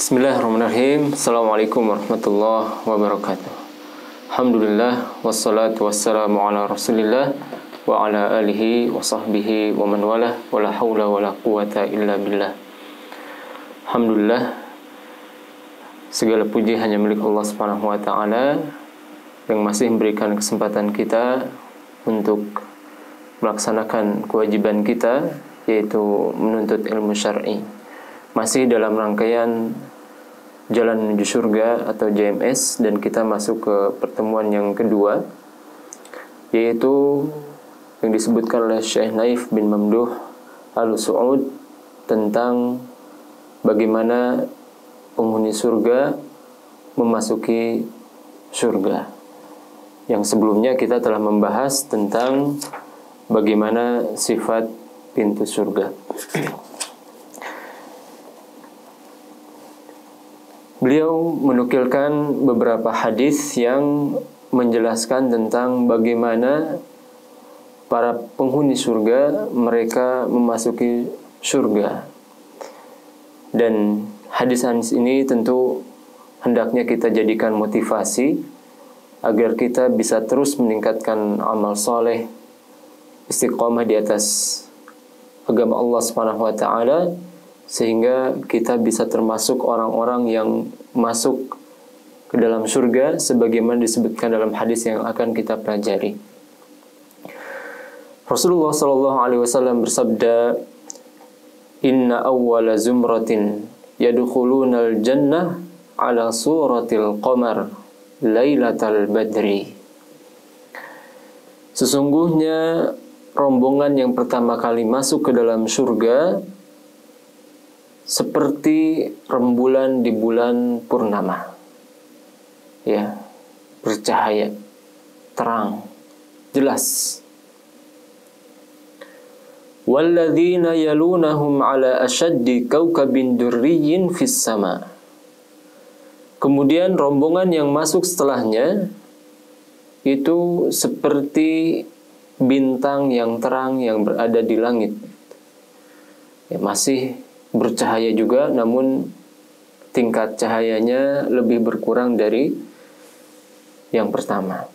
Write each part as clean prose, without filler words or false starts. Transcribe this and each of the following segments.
Bismillahirrahmanirrahim. Assalamualaikum warahmatullahi wabarakatuh. Alhamdulillah wassalatu wassalamu ala Rasulillah wa ala alihi wa sahbihi wa man walah wa la haula wa la quwata illa billah. Alhamdulillah, segala puji hanya milik Allah Subhanahu wa taala yang masih memberikan kesempatan kita untuk melaksanakan kewajiban kita, yaitu menuntut ilmu syar'i. Masih dalam rangkaian Jalan Menuju Surga atau JMS, dan kita masuk ke pertemuan yang kedua, yaitu yang disebutkan oleh Syekh Naif bin Mamduh Al-Su'ud tentang bagaimana penghuni surga memasuki surga. Yang sebelumnya kita telah membahas tentang bagaimana sifat pintu surga. Beliau menukilkan beberapa hadis yang menjelaskan tentang bagaimana para penghuni surga mereka memasuki surga. Dan hadis-hadis ini tentu hendaknya kita jadikan motivasi agar kita bisa terus meningkatkan amal soleh, istiqomah di atas agama Allah Subhanahu wa taala, sehingga kita bisa termasuk orang-orang yang masuk ke dalam surga sebagaimana disebutkan dalam hadis yang akan kita pelajari. Rasulullah sallallahu alaihi wasallam bersabda, "Inna awwala zumratin yadkhulunal jannah ala suratil qamar lailatal badri." Sesungguhnya rombongan yang pertama kali masuk ke dalam surga seperti rembulan di bulan purnama, ya, bercahaya, terang, jelas. Walladzina yalunahum ala ashaddi kaukabin durriyyin fis sama. Kemudian rombongan yang masuk setelahnya itu seperti bintang yang terang yang berada di langit, ya, masih bercahaya juga, namun tingkat cahayanya lebih berkurang dari yang pertama.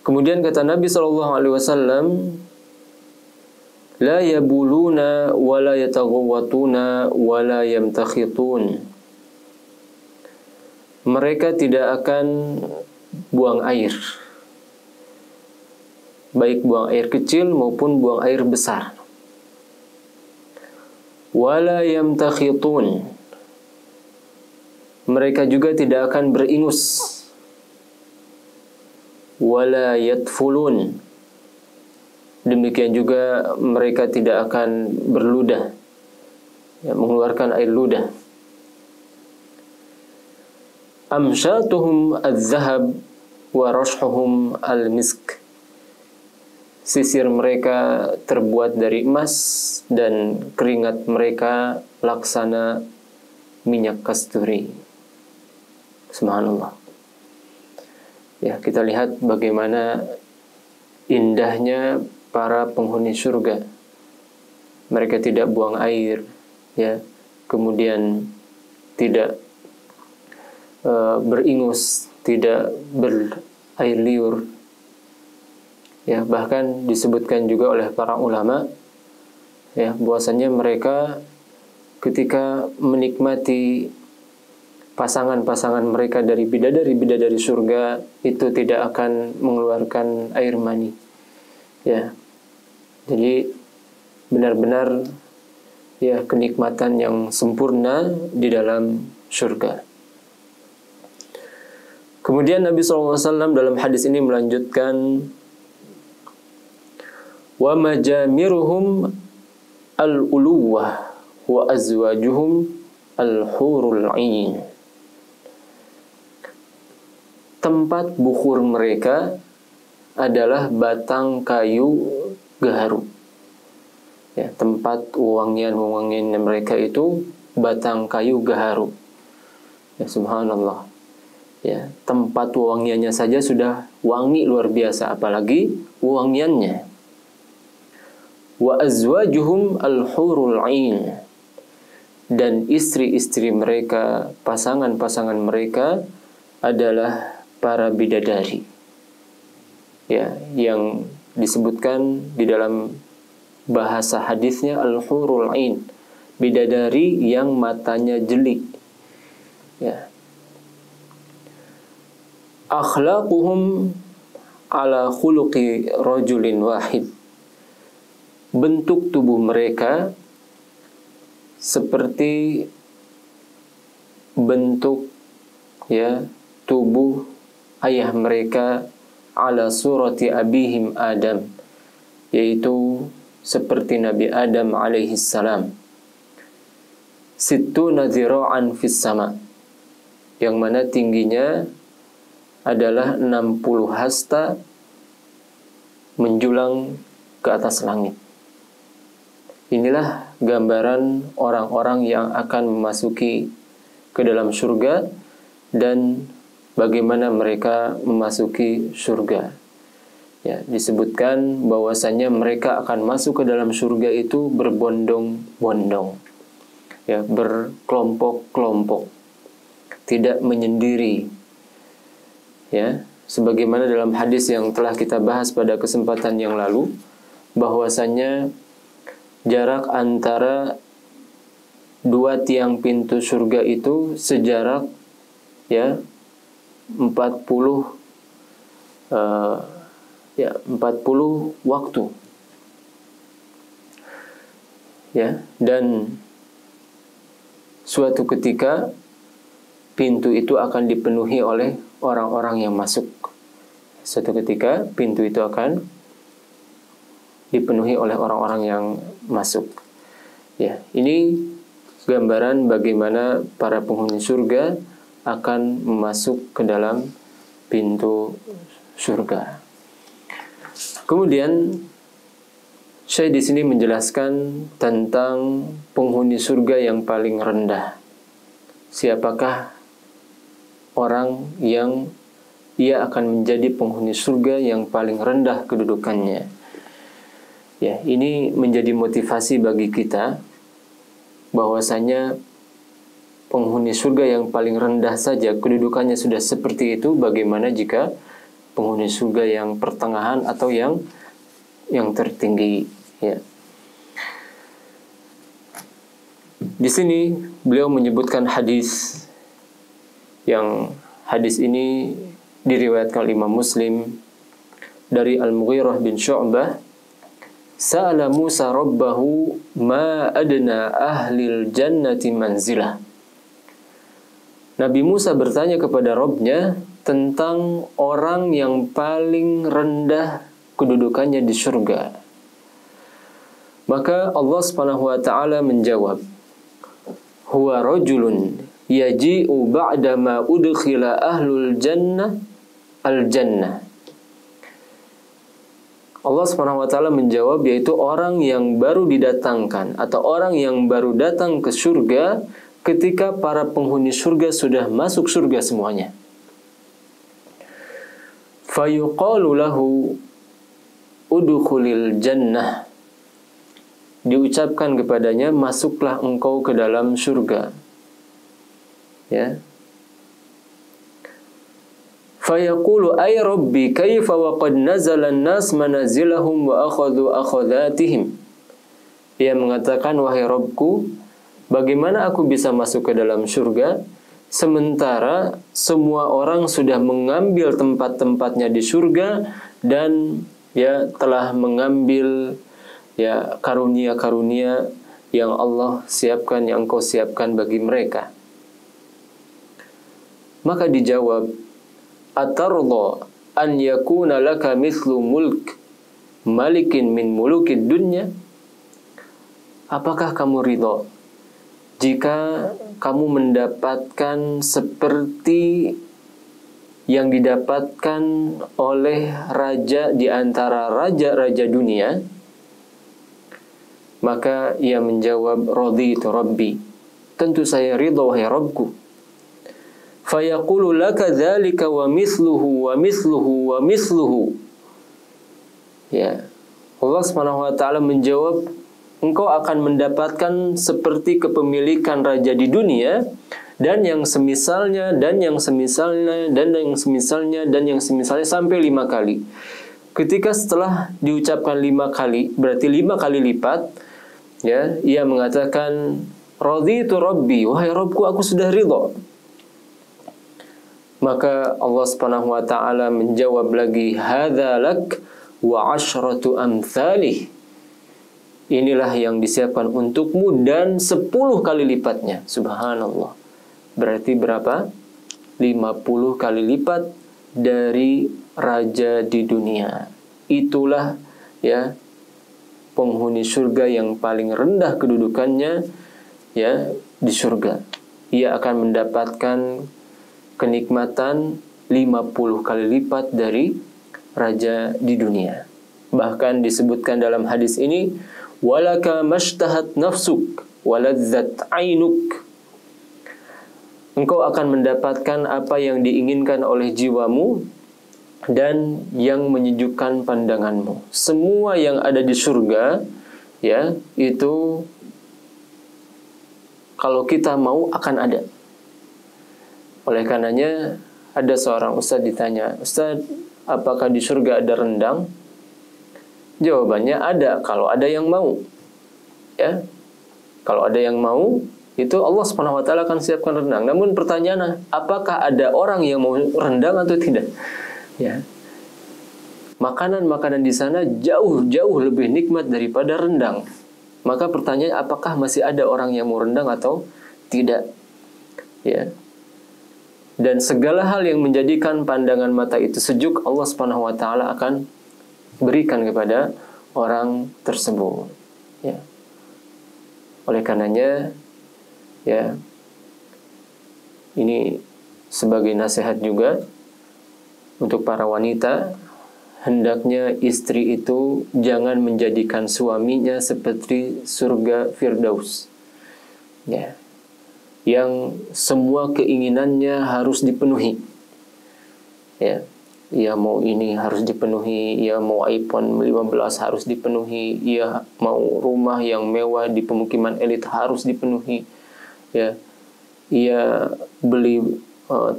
Kemudian kata Nabi SAW, la yabuluna wa la yataghawwatuna wa la yamtakhitun. Mereka tidak akan buang air, baik buang air kecil maupun buang air besar. Wala yamtakhitun. Mereka juga tidak akan beringus. Wala yatfulun. Demikian juga mereka tidak akan berludah, ya, mengeluarkan air ludah. Amsyatuhum adz-dzahab wa rashhuhum al-misk. Sisir mereka terbuat dari emas dan keringat mereka laksana minyak kasturi. Subhanallah. Ya, kita lihat bagaimana indahnya para penghuni surga. Mereka tidak buang air, ya, kemudian tidak beringus, tidak berair liur. Ya, bahkan disebutkan juga oleh para ulama, ya, bahwasanya mereka ketika menikmati pasangan-pasangan mereka dari bidadari-bidadari surga itu tidak akan mengeluarkan air mani. Ya. Jadi benar-benar, ya, kenikmatan yang sempurna di dalam surga. Kemudian Nabi SAW dalam hadis ini melanjutkan, wa majamiruhum al-uluwah wa azwajuhum al-hurul 'ain. Tempat bukhur mereka adalah batang kayu gaharu. Ya, tempat wangian-wangian mereka itu batang kayu gaharu. Ya, subhanallah. Ya, tempat wangiannya saja sudah wangi luar biasa, apalagi wangiannya. Wa azwajuhum al-hurul 'ain. dan istri-istri mereka, pasangan-pasangan mereka adalah para bidadari. Ya, yang disebutkan di dalam bahasa hadisnya al-hurul ain, bidadari yang matanya jeli. Ya. Akhlaquhum ala khuluqi rajulin wahid. Bentuk tubuh mereka seperti bentuk tubuh ayah mereka ala surati abihim Adam, yaitu seperti Nabi Adam alaihi salam. Sittuna dzira'an fis sama, yang mana tingginya adalah 60 hasta menjulang ke atas langit. Inilah gambaran orang-orang yang akan memasuki ke dalam surga dan bagaimana mereka memasuki surga. Ya, disebutkan bahwasanya mereka akan masuk ke dalam surga itu berbondong-bondong. Ya, berkelompok-kelompok. Tidak menyendiri. Ya, sebagaimana dalam hadis yang telah kita bahas pada kesempatan yang lalu, bahwasanya jarak antara dua tiang pintu surga itu sejarak 40 waktu. Ya, dan suatu ketika pintu itu akan dipenuhi oleh orang-orang yang masuk. Suatu ketika pintu itu akan dipenuhi oleh orang-orang yang masuk. Ya, ini gambaran bagaimana para penghuni surga akan masuk ke dalam pintu surga. Kemudian Syekh di sini menjelaskan tentang penghuni surga yang paling rendah. Siapakah orang yang ia akan menjadi penghuni surga yang paling rendah kedudukannya? Ya, ini menjadi motivasi bagi kita bahwasanya penghuni surga yang paling rendah saja kedudukannya sudah seperti itu, bagaimana jika penghuni surga yang pertengahan atau yang tertinggi, ya. Di sini beliau menyebutkan hadis ini diriwayatkan oleh Imam Muslim dari Al-Mughirah bin Syu'bah. Sa'ala Musa rabbahu ma adna ahlil jannati manzilah. Nabi Musa bertanya kepada Rabb-Nya tentang orang yang paling rendah kedudukannya di surga. Maka Allah Subhanahu wa taala menjawab, huwa rajulun yaji'u ba'da ma udkhila ahlul jannah al-jannah. Allah Subhanahu wa taala menjawab, yaitu orang yang baru didatangkan atau orang yang baru datang ke surga ketika para penghuni surga sudah masuk surga semuanya. Fayuqalu lahu udkhulil jannah. Diucapkan kepadanya, masuklah engkau ke dalam surga. Ya. Fayaqulu ay rabbi kaifa wa qad nazala an-nas manazilahum wa akhadhu akhadhatihim. Ia mengatakan, wahai Rabbku, bagaimana aku bisa masuk ke dalam surga sementara semua orang sudah mengambil tempat-tempatnya di surga dan telah mengambil karunia-karunia yang Allah siapkan, yang Engkau siapkan bagi mereka. Maka dijawab, atarda an yakuna laka mithlu mulk malikin min mulukid dunya. Apakah kamu ridha jika kamu mendapatkan seperti yang didapatkan oleh raja di antara raja-raja dunia? Maka ia menjawab, raditu rabbi, tentu saya ridha wahai Rabbku. Fayaqulu laka dzalika wa mithluhu wa mithluhu wa mithluhu. Ya. Allah Subhanahu wa taala menjawab, engkau akan mendapatkan seperti kepemilikan raja di dunia, dan yang semisalnya, dan yang semisalnya, dan yang semisalnya, dan yang semisalnya sampai 5 kali. Ketika setelah diucapkan 5 kali, berarti 5 kali lipat, ya, ia mengatakan, raditu rabbi, wahai Rabbku, aku sudah ridha. Maka Allah Subhanahu wa taala menjawab lagi, hadza lak wa asyratu amthalih. Inilah yang disiapkan untukmu dan 10 kali lipatnya. Subhanallah. Berarti berapa? 50 kali lipat dari raja di dunia. Itulah, ya, penghuni surga yang paling rendah kedudukannya, ya, di surga. Ia akan mendapatkan kenikmatan 50 kali lipat dari raja di dunia. Bahkan disebutkan dalam hadis ini, walaka mashtahat nafsuk waladzat ainuk. Engkau akan mendapatkan apa yang diinginkan oleh jiwamu dan yang menyejukkan pandanganmu. Semua yang ada di surga, ya, itu kalau kita mau akan ada. Oleh karenanya ada seorang ustadz ditanya, Ustadz, apakah di surga ada rendang? Jawabannya ada, kalau ada yang mau. Ya, kalau ada yang mau, itu Allah Subhanahu wa taala akan siapkan rendang. Namun pertanyaannya, apakah ada orang yang mau rendang atau tidak? Ya. Makanan-makanan di sana jauh lebih nikmat daripada rendang. Maka pertanyaan, apakah masih ada orang yang mau rendang atau tidak? Ya. Dan segala hal yang menjadikan pandangan mata itu sejuk, Allah Subhanahu wa taala akan berikan kepada orang tersebut. Ya. Oleh karenanya, ya, ini sebagai nasihat juga untuk para wanita, hendaknya istri itu jangan menjadikan suaminya seperti surga Firdaus, ya, yang semua keinginannya harus dipenuhi. Ya, ia mau ini harus dipenuhi, ia mau iPhone 15 harus dipenuhi, ia mau rumah yang mewah di pemukiman elit harus dipenuhi. Ya, ia beli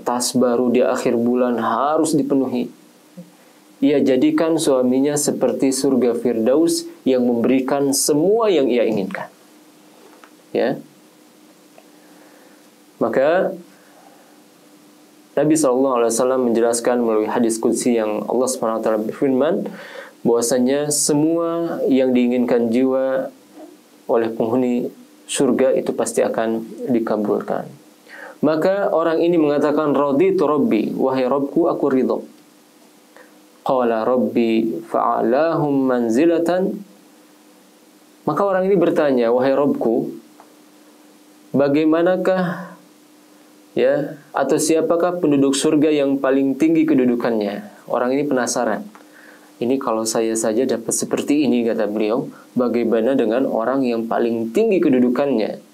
tas baru di akhir bulan harus dipenuhi. Ia jadikan suaminya seperti surga Firdaus yang memberikan semua yang ia inginkan. Ya. Maka Nabi SAW menjelaskan melalui hadis qudsi yang Allah SWT berfirman bahwasanya semua yang diinginkan jiwa oleh penghuni surga itu pasti akan dikabulkan. Maka orang ini mengatakan, raditu rabbi, wahai Rabbku, aku ridha. Qala rabbi fa'alahum manzilatan. Maka orang ini bertanya, wahai Rabbku, bagaimanakah, ya, atau siapakah penduduk surga yang paling tinggi kedudukannya? Orang ini penasaran. Ini kalau saya saja dapat seperti ini, kata beliau, bagaimana dengan orang yang paling tinggi kedudukannya?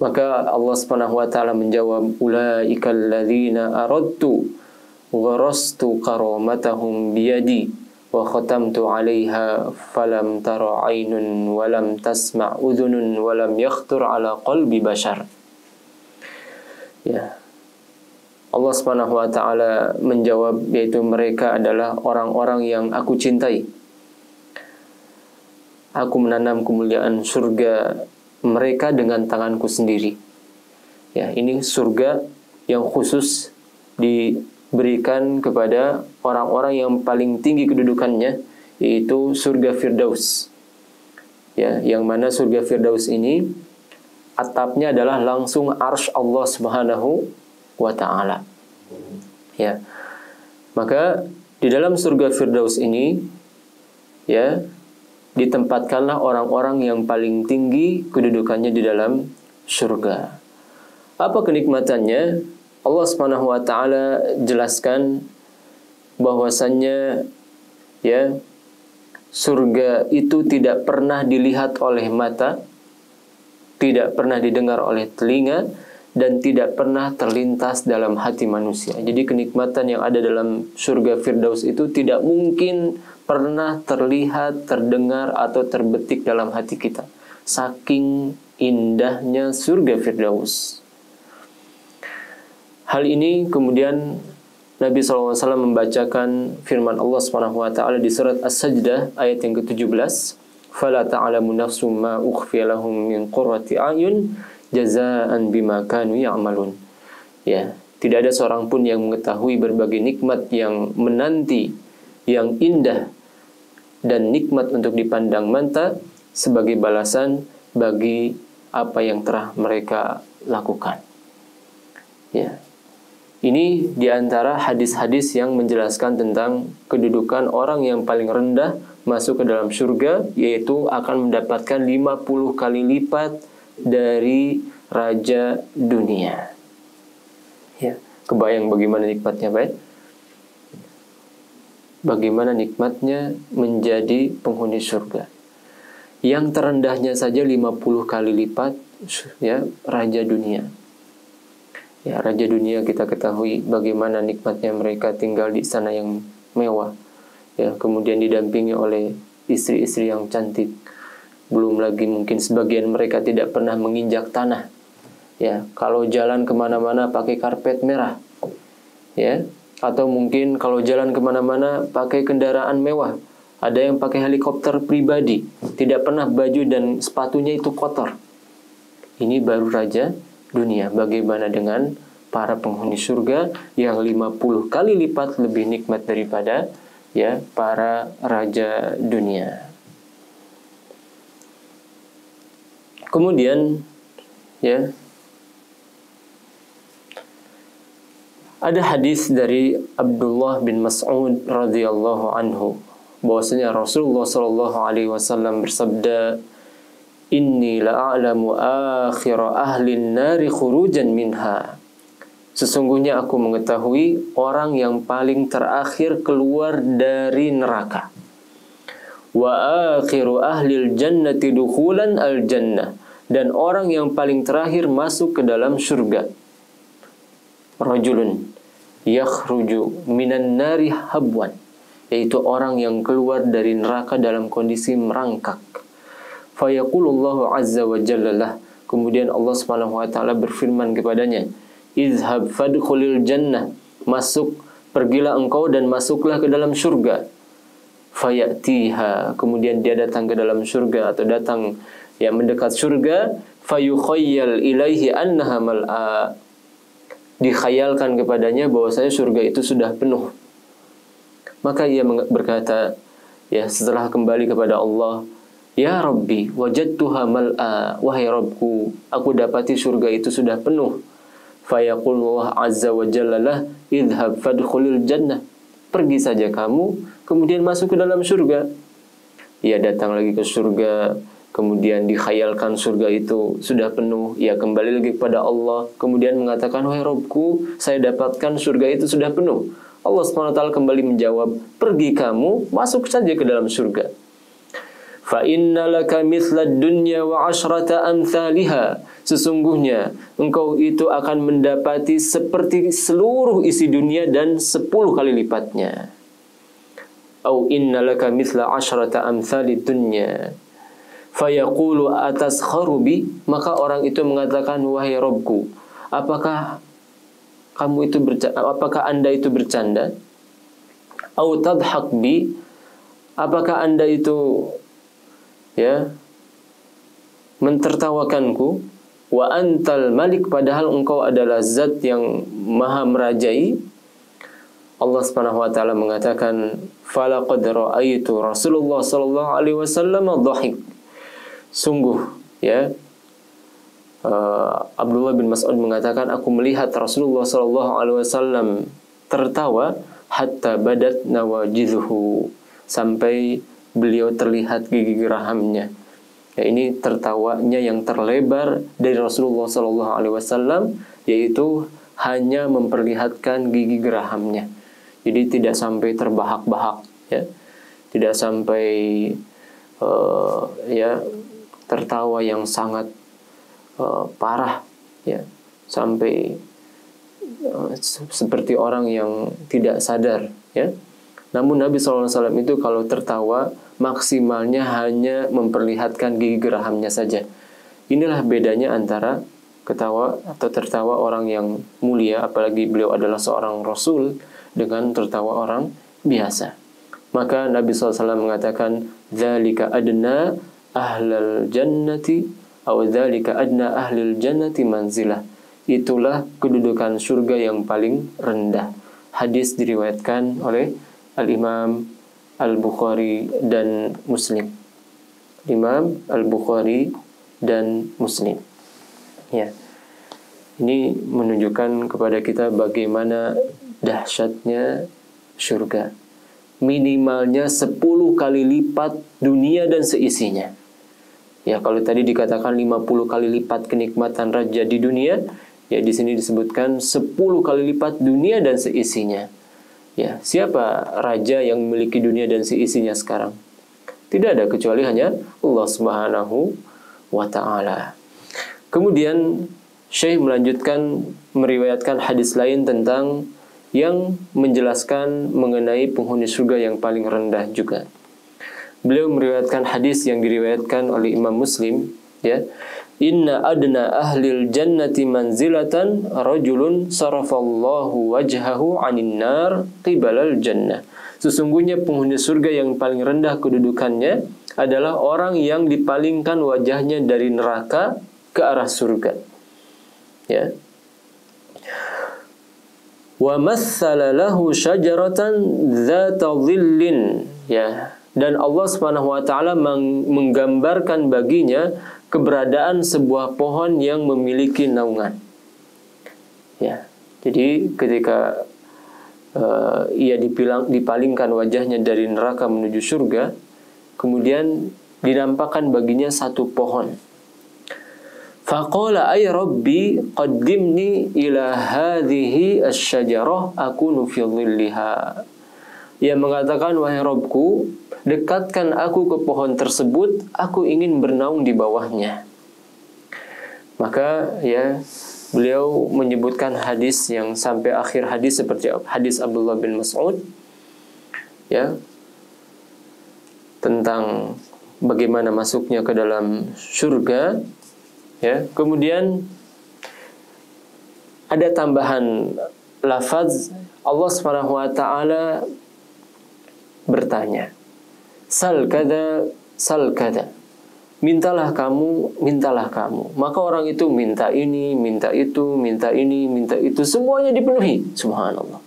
Maka Allah Subhanahu wa taala menjawab, ulaikal ladzina aradtu gharastu karamatahum biyadi wa khatamtu 'alaiha falam tara 'ainun wa lam tasma' udhunun wa lam yakhtur 'ala qalbi bashar. Ya. Allah Subhanahu wa taala menjawab, yaitu mereka adalah orang-orang yang aku cintai. Aku menanam kemuliaan surga mereka dengan tanganku sendiri. Ya, ini surga yang khusus diberikan kepada orang-orang yang paling tinggi kedudukannya, yaitu surga Firdaus. Ya, yang mana surga Firdaus ini atapnya adalah langsung arsy Allah Subhanahu wa ta'ala. Ya. Maka di dalam surga Firdaus ini, ya, ditempatkanlah orang-orang yang paling tinggi kedudukannya di dalam surga. Apa kenikmatannya? Allah Subhanahu wa taala jelaskan bahwasannya, ya, surga itu tidak pernah dilihat oleh mata, tidak pernah didengar oleh telinga, dan tidak pernah terlintas dalam hati manusia. Jadi kenikmatan yang ada dalam surga Firdaus itu tidak mungkin pernah terlihat, terdengar, atau terbetik dalam hati kita. Saking indahnya surga Firdaus. Hal ini kemudian Nabi SAW membacakan firman Allah SWT di surat As-Sajdah ayat yang ke-17. فَلَا تَعْلَمُ نَفْسٌ مَا أُخْفِيَ لَهُم مِّن قُرَّةِ أَعْيُنٍ jazaan bima kanu ya'malun. Ya, tidak ada seorang pun yang mengetahui berbagai nikmat yang menanti, yang indah dan nikmat untuk dipandang mata sebagai balasan bagi apa yang telah mereka lakukan. Ya. Ini diantara hadis-hadis yang menjelaskan tentang kedudukan orang yang paling rendah masuk ke dalam surga, yaitu akan mendapatkan 50 kali lipat dari raja dunia. Ya, kebayang bagaimana nikmatnya, baik? Bagaimana nikmatnya menjadi penghuni surga. Yang terendahnya saja 50 kali lipat, ya, raja dunia. Ya, raja dunia kita ketahui bagaimana nikmatnya mereka tinggal di istana yang mewah. Ya, kemudian didampingi oleh istri-istri yang cantik. Belum lagi mungkin sebagian mereka tidak pernah menginjak tanah. Ya, kalau jalan kemana-mana pakai karpet merah. Ya, atau mungkin kalau jalan kemana-mana pakai kendaraan mewah. Ada yang pakai helikopter pribadi. Tidak pernah baju dan sepatunya itu kotor. Ini baru raja dunia. Bagaimana dengan para penghuni surga yang 50 kali lipat lebih nikmat daripada ya para raja dunia. Kemudian ya ada hadis dari Abdullah bin Mas'ud radhiyallahu anhu bahwasanya Rasulullah sallallahu alaihi wasallam bersabda, "Inni la'alamu akhira ahli an-nari khurujan minha." Sesungguhnya aku mengetahui orang yang paling terakhir keluar dari neraka. Wa akhiru ahlil jannati dukhulan al-jannah, dan orang yang paling terakhir masuk ke dalam surga. Rajulun yakhruju minan nari habwan, yaitu orang yang keluar dari neraka dalam kondisi merangkak. Fayaqulullahu azza wa jalla lah, kemudian Allah Subhanahu wa taala berfirman kepadanya, "Izhab fadkhulil jannah." Masuk, pergilah engkau dan masuklah ke dalam surga. Fayatiha, kemudian dia datang ke dalam surga atau datang yang mendekat surga. Fayukhayyal ilaihi annaha mal'a, dikhayalkan kepadanya bahwasanya surga itu sudah penuh. Maka ia berkata, ya setelah kembali kepada Allah, "Ya Rabbi, wajadtuha mal'a." Wahai Rabbku, aku dapati surga itu sudah penuh. Fayaqulullah azza wa jalla lah, "Idhhab fadkhulil jannah." Pergi saja kamu, kemudian masuk ke dalam surga. Ia datang lagi ke surga, kemudian dikhayalkan surga itu sudah penuh. Ia kembali lagi kepada Allah, kemudian mengatakan, "Wahai Rabbku, saya dapatkan surga itu sudah penuh." Allah SWT kembali menjawab, "Pergi kamu, masuk saja ke dalam surga." Fa inna laka mithlad dunya wa asyrata amthaliha. Sesungguhnya engkau itu akan mendapati seperti seluruh isi dunia dan 10 kali lipatnya. Au inna laka mithla asyrata amthalid dunya. Fayaqulu ataskharu bi, maka orang itu mengatakan, "Wahai Rabbku, apakah Anda itu bercanda? Au tadhak bi, apakah Anda itu ya mentertawakanku? Wa antal malik, padahal engkau adalah zat yang maha merajai." Allah Subhanahu wa taala mengatakan, "Falaqad ra'aitu Rasulullah sallallahu alaihi wasallam dhahik." Sungguh ya, Abdullah bin Mas'ud mengatakan, aku melihat Rasulullah sallallahu alaihi wasallam tertawa hatta badat nawajidhu, sampai beliau terlihat gigi gerahamnya. Ya, ini tertawanya yang terlebar dari Rasulullah sallallahu alaihi wasallam, yaitu hanya memperlihatkan gigi gerahamnya. Jadi tidak sampai terbahak-bahak, ya. Tidak sampai ya tertawa yang sangat parah, ya, sampai seperti orang yang tidak sadar, ya. Namun Nabi SAW itu kalau tertawa maksimalnya hanya memperlihatkan gigi gerahamnya saja. Inilah bedanya antara ketawa atau tertawa orang yang mulia, apalagi beliau adalah seorang Rasul, dengan tertawa orang biasa. Maka Nabi SAW mengatakan, "Dzalika adna ahlal jannati aw dzalika adna ahlil jannati manzilah." Itulah kedudukan surga yang paling rendah. Hadis diriwayatkan oleh Al-Imam Al-Bukhari dan Muslim. Imam Al-Bukhari dan Muslim. Ya. Ini menunjukkan kepada kita bagaimana dahsyatnya surga. Minimalnya 10 kali lipat dunia dan seisinya. Ya, kalau tadi dikatakan 50 kali lipat kenikmatan raja di dunia, ya di sini disebutkan 10 kali lipat dunia dan seisinya. Ya, siapa raja yang memiliki dunia dan seisinya sekarang? Tidak ada, kecuali hanya Allah Subhanahu wa ta'ala. Kemudian Syekh melanjutkan meriwayatkan hadis lain tentang yang menjelaskan mengenai penghuni surga yang paling rendah juga. Beliau meriwayatkan hadis yang diriwayatkan oleh Imam Muslim, ya. Inna adna ahlil jannati manzilatan rajulun sarafallahu wajhahu 'anil nar qibalal jannah. Sesungguhnya penghuni surga yang paling rendah kedudukannya adalah orang yang dipalingkan wajahnya dari neraka ke arah surga. Ya. Wa matsala lahu syajaratan dzata dhillin, ya. Dan Allah Subhanahu wa taala menggambarkan baginya keberadaan sebuah pohon yang memiliki naungan. Ya. Jadi ketika ia dipalingkan wajahnya dari neraka menuju surga, kemudian dinampakkan baginya satu pohon. Faqala ay rabbi qaddimni ila hadhihi asy-syajarah akunu fi dhilliha. Ia mengatakan, wahai Rabbku, dekatkan aku ke pohon tersebut, aku ingin bernaung di bawahnya. Maka ya beliau menyebutkan hadis yang sampai akhir hadis seperti hadis Abdullah bin Mas'ud, ya, tentang bagaimana masuknya ke dalam surga, ya. Kemudian ada tambahan lafaz, Allah Subhanahu wa taala bertanya, sal kada, mintalah kamu, mintalah kamu. Maka orang itu minta ini, minta itu, minta ini, minta itu, semuanya dipenuhi. Subhanallah.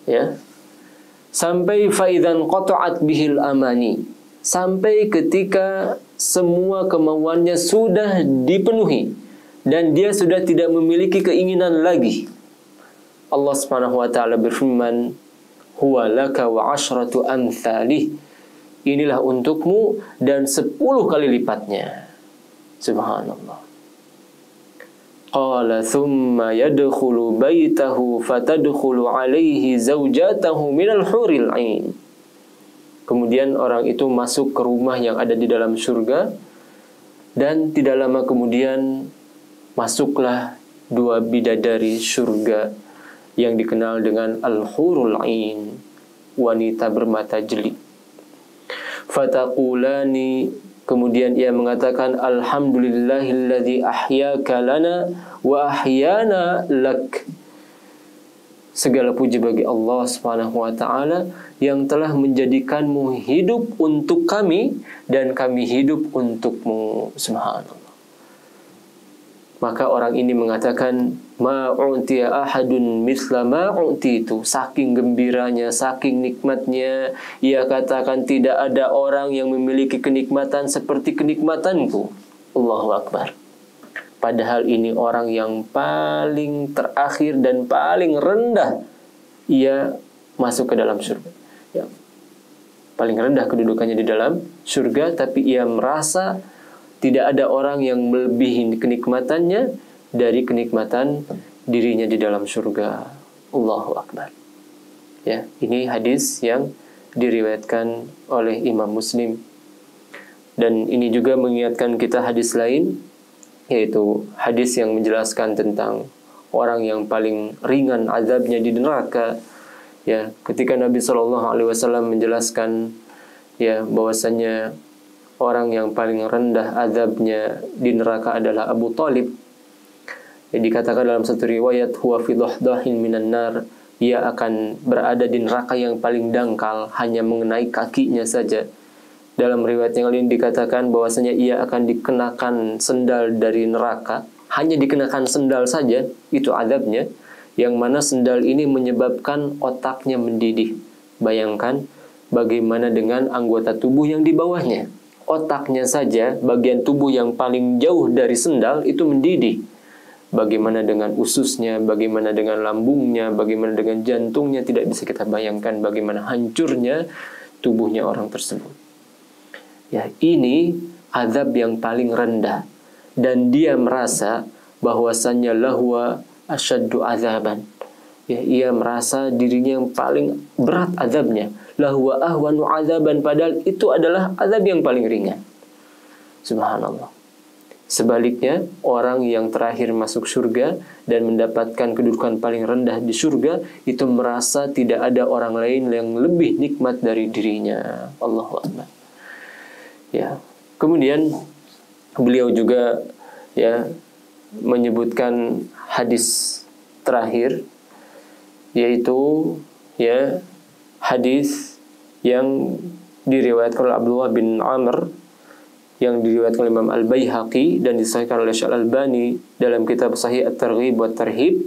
Ya. Sampai faidan qata'at bihil amani. Sampai ketika semua kemauannya sudah dipenuhi dan dia sudah tidak memiliki keinginan lagi. Allah Subhanahu wa taala berfirman, huwa laka wa asyratu amthalih. Inilah untukmu dan 10 kali lipatnya. Subhanallah. Qala thumma yadkhulu baitahu fatadkhulu alaihi zawjatahu minal huril ain. Kemudian orang itu masuk ke rumah yang ada di dalam surga, dan tidak lama kemudian masuklah 2 bidadari surga yang dikenal dengan al-hurul ain, wanita bermata jeli. Fataqulani, kemudian ia mengatakan, alhamdulillahilladzi ahyaka lana wa ahyana lak. Segala puji bagi Allah Subhanahu wa taala yang telah menjadikanmu hidup untuk kami dan kami hidup untukmu. Subhanallah. Maka orang ini mengatakan, ma'u'tiya ahadun misla ma'u'titu. Saking gembiranya, saking nikmatnya, ia katakan tidak ada orang yang memiliki kenikmatan seperti kenikmatanku. Allahu Akbar. Padahal ini orang yang paling terakhir dan paling rendah, ia masuk ke dalam surga. Ya. Paling rendah kedudukannya di dalam surga, tapi ia merasa tidak ada orang yang melebihi kenikmatannya dari kenikmatan dirinya di dalam surga. Allahu Akbar. Ya, ini hadis yang diriwayatkan oleh Imam Muslim. Dan ini juga mengingatkan kita hadis lain yaitu hadis yang menjelaskan tentang orang yang paling ringan azabnya di neraka. Ya, ketika Nabi Shallallahu Alaihi Wasallam menjelaskan ya bahwasanya orang yang paling rendah azabnya di neraka adalah Abu Talib. Ya, dikatakan dalam satu riwayat huwa fi dhahdahin minan nar, ia akan berada di neraka yang paling dangkal, hanya mengenai kakinya saja. Dalam riwayat yang lain dikatakan bahwasanya ia akan dikenakan sendal dari neraka, hanya dikenakan sendal saja, itu azabnya, yang mana sendal ini menyebabkan otaknya mendidih. Bayangkan bagaimana dengan anggota tubuh yang di bawahnya. Otaknya saja, bagian tubuh yang paling jauh dari sendal itu mendidih. Bagaimana dengan ususnya, bagaimana dengan lambungnya, bagaimana dengan jantungnya, tidak bisa kita bayangkan bagaimana hancurnya tubuhnya orang tersebut. Ya, ini azab yang paling rendah, dan dia merasa bahwasannya lahwa asyaddu azaban. Ya, ia merasa dirinya yang paling berat azabnya. Lahwa ahwanu azaban, padahal itu adalah azab yang paling ringan. Subhanallah. Sebaliknya, orang yang terakhir masuk surga dan mendapatkan kedudukan paling rendah di surga, itu merasa tidak ada orang lain yang lebih nikmat dari dirinya. Allahu Akbar. Ya. Kemudian beliau juga ya menyebutkan hadis terakhir, yaitu ya hadis yang diriwayatkan oleh Abdullah bin Amr, yang diriwayatkan oleh Imam Al-Baihaqi dan disahihkan oleh Syekh Al-Albani dalam kitab Sahih At-Targhib wa Tarhib.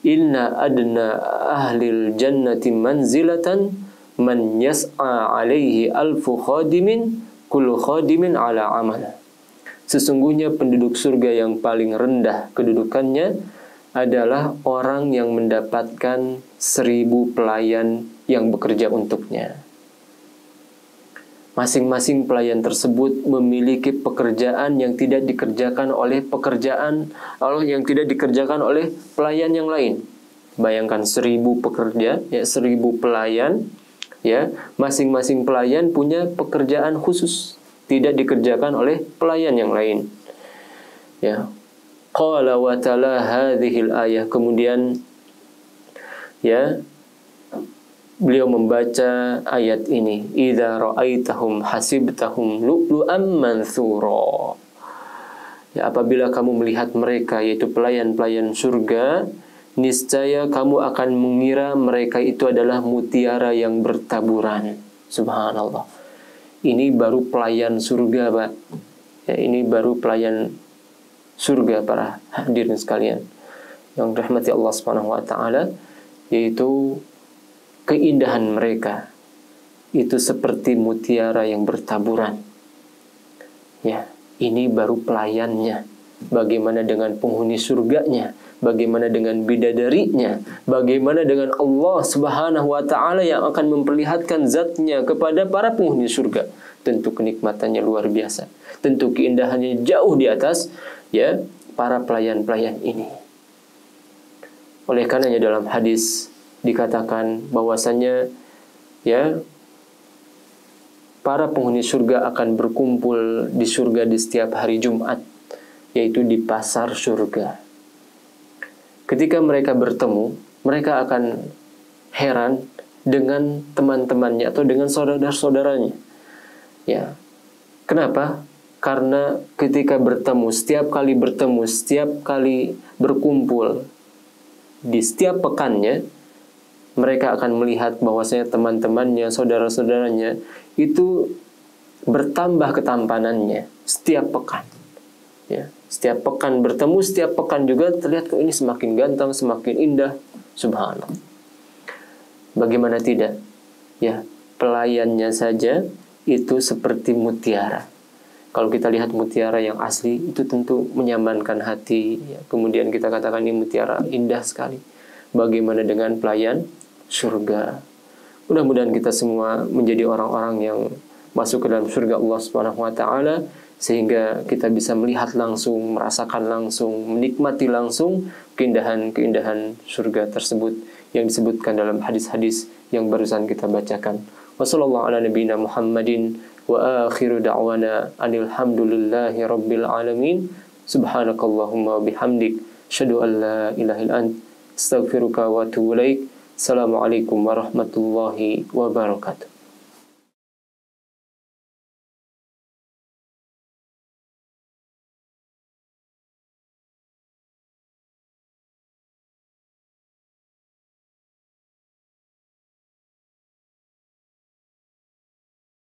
Inna adna ahlil jannati manzilatan man yas'a alaihi alfu khadimin kullu khadimin ala amal. Sesungguhnya penduduk surga yang paling rendah kedudukannya adalah orang yang mendapatkan 1000 pelayan yang bekerja untuknya. Masing-masing pelayan tersebut memiliki pekerjaan yang tidak dikerjakan oleh yang tidak dikerjakan oleh pelayan yang lain. Bayangkan 1000 pekerja, ya 1000 pelayan, ya masing-masing pelayan punya pekerjaan khusus, tidak dikerjakan oleh pelayan yang lain. Ya. Qala wa tala hadhil ayah, kemudian ya beliau membaca ayat ini, idza ra'aitahum hasibtahum lu'lu'am manthura. Ya, apabila kamu melihat mereka, yaitu pelayan-pelayan surga, niscaya kamu akan mengira mereka itu adalah mutiara yang bertaburan. Subhanallah. Ini baru pelayan surga, Pak. Ya, ini baru pelayan surga, para hadirin sekalian yang rahmati Allah Subhanahu wa taala, yaitu keindahan mereka itu seperti mutiara yang bertaburan. Ya, ini baru pelayannya. Bagaimana dengan penghuni surganya? Bagaimana dengan bidadarinya? Bagaimana dengan Allah Subhanahu wa taala yang akan memperlihatkan zatnya kepada para penghuni surga? Tentu kenikmatannya luar biasa. Tentu keindahannya jauh di atas ya para pelayan-pelayan ini. Oleh karenanya dalam hadis dikatakan bahwasanya ya para penghuni surga akan berkumpul di surga di setiap hari Jumat, yaitu di pasar surga. Ketika mereka bertemu, mereka akan heran dengan teman-temannya atau dengan saudara-saudaranya. Ya. Kenapa? Karena ketika bertemu, setiap kali berkumpul di setiap pekannya, mereka akan melihat bahwasanya teman-temannya, saudara-saudaranya itu bertambah ketampanannya setiap pekan. Ya, setiap pekan bertemu, setiap pekan juga terlihat kok ini semakin ganteng, semakin indah. Subhanallah. Bagaimana tidak? Ya, pelayannya saja itu seperti mutiara. Kalau kita lihat mutiara yang asli itu tentu menyamankan hati. Ya, kemudian kita katakan ini mutiara indah sekali. Bagaimana dengan pelayan surga? Mudah-mudahan kita semua menjadi orang-orang yang masuk ke dalam surga Allah Subhanahu wa taala, sehingga kita bisa melihat langsung, merasakan langsung, menikmati langsung keindahan-keindahan surga tersebut yang disebutkan dalam hadis-hadis yang barusan kita bacakan. Wassallallahu ala nabiyina Muhammadin wa akhiru da'wana alhamdulillahi rabbil alamin. Subhanakallahumma bihamdik, asyhadu an la ilaha illa ant, astaghfiruka wa atubu ilaik. Assalamualaikum warahmatullahi wabarakatuh.